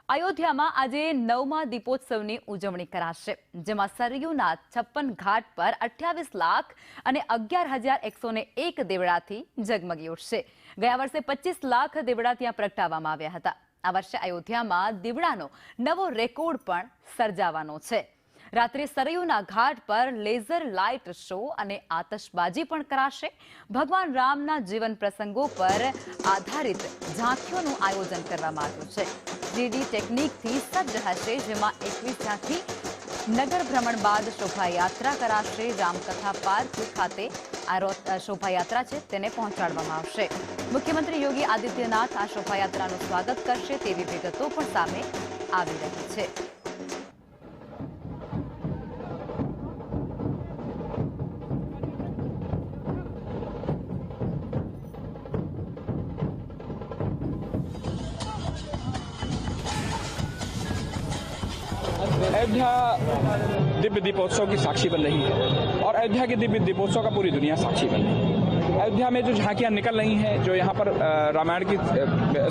અયોધ્યામાં આજે 9મા દીપોત્સવની ઉજવણી કરાશે, જેમાં સરયુના 56 ઘાટ પર 28 લાખ અને 11,101 દીવડાથી ઝગમગી ઉઠશે। ગયા વર્ષે 25 લાખ દીવડા ત્યાં પ્રગટાવવામાં આવ્યા હતા। આ વર્ષે અયોધ્યામાં દીવડાનો નવો રેકોર્ડ પણ સર્જાવાનો છે। રાત્રે સરયુના ઘાટ પર લેઝર લાઇટ શો અને આતશબાજી પણ કરાશે। ભગવાન રામના જીવન પ્રસંગો પર આધારિત ઝાંખીઓનું આયોજન કરવામાં આવ્યું છે। 3D ટેકનિકથી સજ્જ હશે, જેમાં 21 ઝાંખી નગર ભ્રમણ બાદ શોભાયાત્રા કરાશે। રામકથા પાર્ક ખાતે આ શોભાયાત્રા છે તેને પહોંચાડવામાં આવશે। મુખ્યમંત્રી યોગી આદિત્યનાથ આ શોભાયાત્રાનું સ્વાગત કરશે તેવી વિગતો પણ સામે આવી રહી છે। अयोध्या दिव्य दीपोत्सव की साक्षी बन रही है और अयोध्या के दिव्य दीपोत्सव का पूरी दुनिया साक्षी बन रही है। अयोध्या में जो झांकियां निकल रही हैं, जो यहाँ पर रामायण की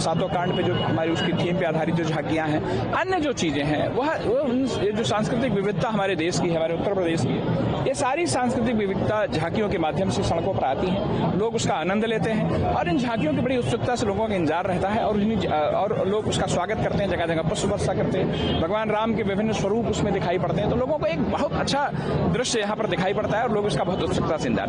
7वें कांड पे जो हमारी उसकी थीम पे आधारित जो झांकियां हैं, अन्य जो चीजें हैं वह ये जो सांस्कृतिक विविधता हमारे देश की है, हमारे उत्तर प्रदेश की है, ये सारी सांस्कृतिक विविधता झांकियों के माध्यम से सड़कों पर आती है। लोग उसका आनंद लेते हैं और इन झांकियों की बड़ी उत्सुकता से लोगों का इंतजार रहता है और लोग उसका स्वागत करते हैं, जगह जगह पुष्प वर्षा करते हैं। भगवान राम के विभिन्न स्वरूप उसमें दिखाई पड़ते हैं, तो लोगों को एक बहुत अच्छा दृश्य यहाँ पर दिखाई पड़ता है और लोग इसका बहुत उत्सुकता से इंतजार